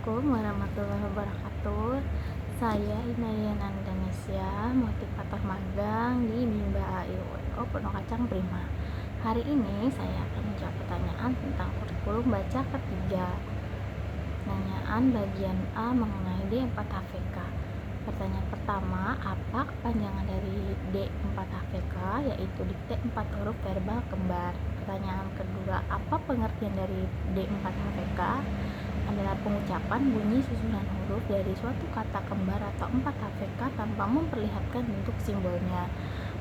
Assalamualaikum warahmatullahi wabarakatuh. Saya Inayan Indonesia, motivator magang di Bimba AIWO Pondok Kacang Prima. Hari ini saya akan menjawab pertanyaan tentang kurikulum baca ketiga. Pertanyaan bagian A mengenai D4HVK. Pertanyaan pertama, apa kepanjangan dari D4HVK? Yaitu dikte 4 huruf verbal kembar. Pertanyaan kedua, apa pengertian dari D4HVK? Adalah pengucapan bunyi susunan huruf dari suatu kata kembar atau 4HVK tanpa memperlihatkan bentuk simbolnya.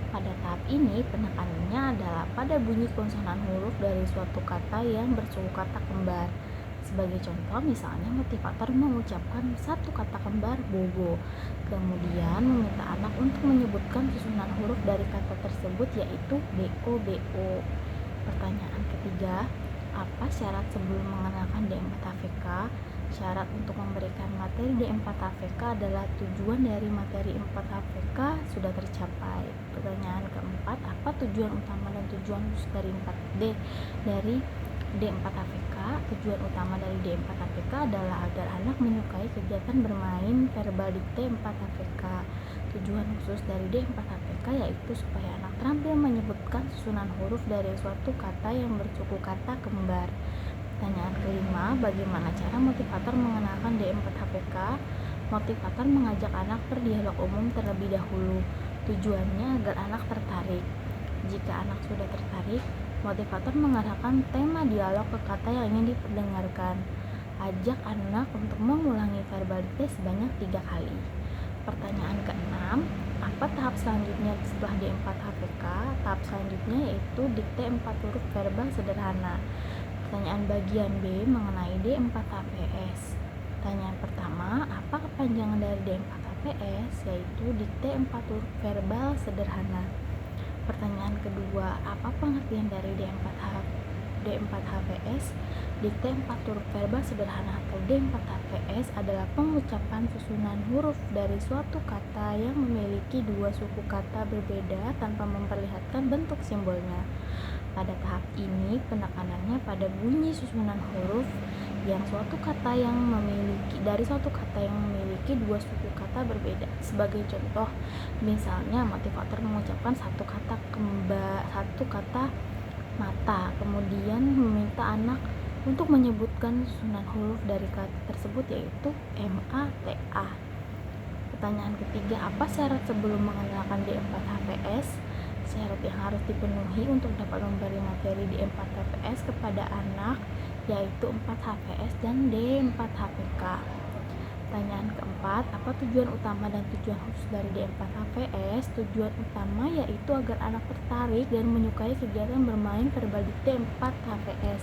Pada tahap ini, penekanannya adalah pada bunyi konsonan huruf dari suatu kata yang bersuku kata kembar. Sebagai contoh, misalnya motivator mengucapkan satu kata kembar bobo, kemudian meminta anak untuk menyebutkan susunan huruf dari kata tersebut, yaitu BO. Pertanyaan ketiga, apa syarat sebelum mengenalkan D4HVK? Syarat untuk memberikan materi D4HVK adalah tujuan dari materi 4HVK sudah tercapai. Pertanyaan keempat, apa tujuan utama dan tujuan khusus dari D4HVK? Tujuan utama dari D4HVK adalah agar anak menyukai kegiatan bermain verbal dikte 4HVK. Tujuan khusus dari D4HVK yaitu supaya anak terampil menyebutkan susunan huruf dari suatu kata yang bersuku kata kembar. Pertanyaan kelima, bagaimana cara motivator mengenalkan D4HVK? Motivator mengajak anak berdialog umum terlebih dahulu. Tujuannya agar anak tertarik. Jika anak sudah tertarik, motivator mengarahkan tema dialog ke kata yang ingin diperdengarkan. Ajak anak untuk mengulangi verbal dikte sebanyak 3 kali. Pertanyaan ke-6, apa tahap selanjutnya setelah D4HVK? Tahap selanjutnya yaitu dikte 4 huruf verbal sederhana. Pertanyaan bagian B mengenai D4HVS. Pertanyaan pertama, apa kepanjangan dari D4HVS? Yaitu dikte 4 huruf verbal sederhana. Pertanyaan kedua, apa pengertian dari D4HVS? Dikte 4 huruf verbal sederhana atau D4HVS adalah pengucapan susunan huruf dari suatu kata yang memiliki dua suku kata berbeda tanpa memperlihatkan bentuk simbolnya. Pada tahap ini, penekanannya pada bunyi susunan huruf yang suatu kata yang memiliki dua suku kata berbeda. Sebagai contoh, misalnya motivator mengucapkan satu kata mata, kemudian meminta anak untuk menyebutkan susunan huruf dari kata tersebut, yaitu MATA. Pertanyaan ketiga, apa syarat sebelum mengenalkan D4HVS? Syarat yang harus dipenuhi untuk dapat memberi materi D4HVS kepada anak yaitu 4HVS dan D4HVK. Pertanyaan keempat, apa tujuan utama dan tujuan khusus dari D4HVS? Tujuan utama yaitu agar anak tertarik dan menyukai kegiatan bermain verbal dikte 4HVS.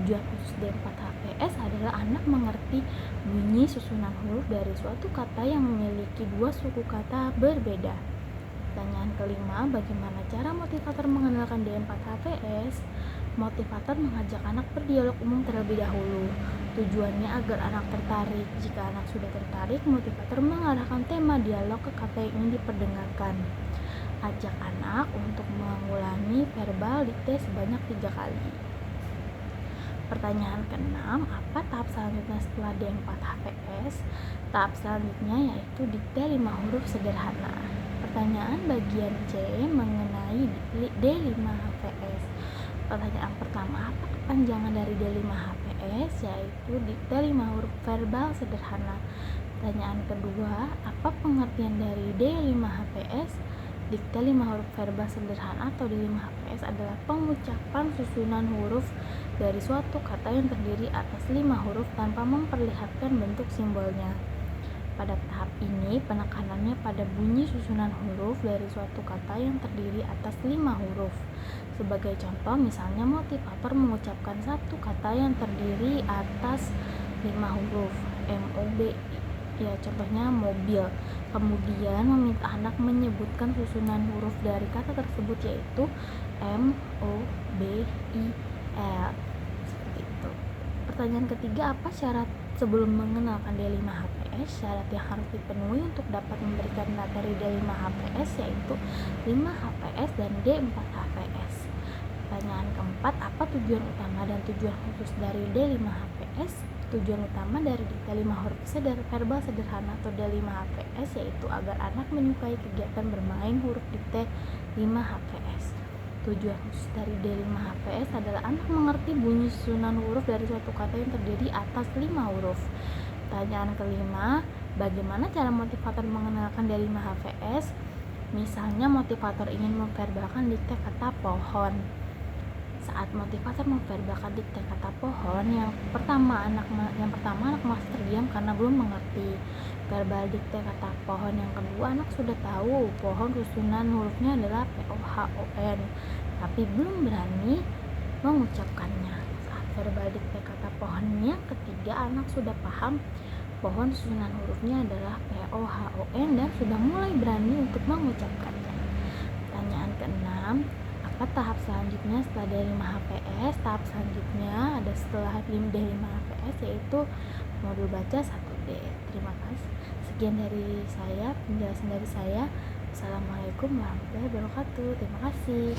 Tujuan khusus D4HVS adalah anak mengerti bunyi susunan huruf dari suatu kata yang memiliki dua suku kata berbeda. Pertanyaan kelima, bagaimana cara motivator mengenalkan D4HVS? Motivator mengajak anak berdialog umum terlebih dahulu. Tujuannya agar anak tertarik. Jika anak sudah tertarik, motivator mengarahkan tema dialog ke kata yang ingin diperdengarkan. Ajak anak untuk mengulangi verbal dikte sebanyak 3 kali. Pertanyaan ke-6, apa tahap selanjutnya setelah D4HVS? Tahap selanjutnya yaitu dikte 5 huruf sederhana. Pertanyaan bagian C mengenai D5HVS. Pertanyaan pertama, apa kepanjangan dari D5HVS? Yaitu dikte 5 huruf verbal sederhana. Pertanyaan kedua, apa pengertian dari D5HVS? Dikte 5 huruf verbal sederhana atau D5HVS adalah pengucapan susunan huruf dari suatu kata yang terdiri atas 5 huruf tanpa memperlihatkan bentuk simbolnya. Pada tahap ini, penekanannya pada bunyi susunan huruf dari suatu kata yang terdiri atas 5 huruf. Sebagai contoh, misalnya motivator mengucapkan satu kata yang terdiri atas 5 huruf, MOB, ya contohnya mobil. Kemudian meminta anak menyebutkan susunan huruf dari kata tersebut, yaitu MOBIL. Seperti itu. Pertanyaan ketiga, apa syarat sebelum mengenalkan D5HVS? Syarat yang harus dipenuhi untuk dapat memberikan materi D5HVS yaitu 5HVS dan D4HVS. Pertanyaan keempat, apa tujuan utama dan tujuan khusus dari D5HVS? Tujuan utama dari dikte 5 huruf verbal sederhana atau D5HVS yaitu agar anak menyukai kegiatan bermain huruf dikte 5HVS. Tujuan khusus dari D5HVS adalah anak mengerti bunyi susunan huruf dari suatu kata yang terdiri atas 5 huruf. Pertanyaan kelima, bagaimana cara motivator mengenalkan D5HVS? Misalnya motivator ingin memverbalkan dikte kata pohon. Saat motivator memverbalkan dikte kata pohon, yang pertama anak masih terdiam karena belum mengerti verbal dikte kata pohon. Yang kedua, anak sudah tahu pohon susunan hurufnya adalah POHON, tapi belum berani mengucapkannya. Saat verbal dikte kata pohon yang ketiga, anak sudah paham pohon susunan hurufnya adalah POHON dan sudah mulai berani untuk mengucapkannya. Pertanyaan keenam, apa tahap selanjutnya setelah D5HVS? Tahap selanjutnya ada setelah D5HVS yaitu modul baca 1D. Terima kasih. Sekian dari saya, penjelasan dari saya. Assalamualaikum warahmatullahi wabarakatuh. Terima kasih.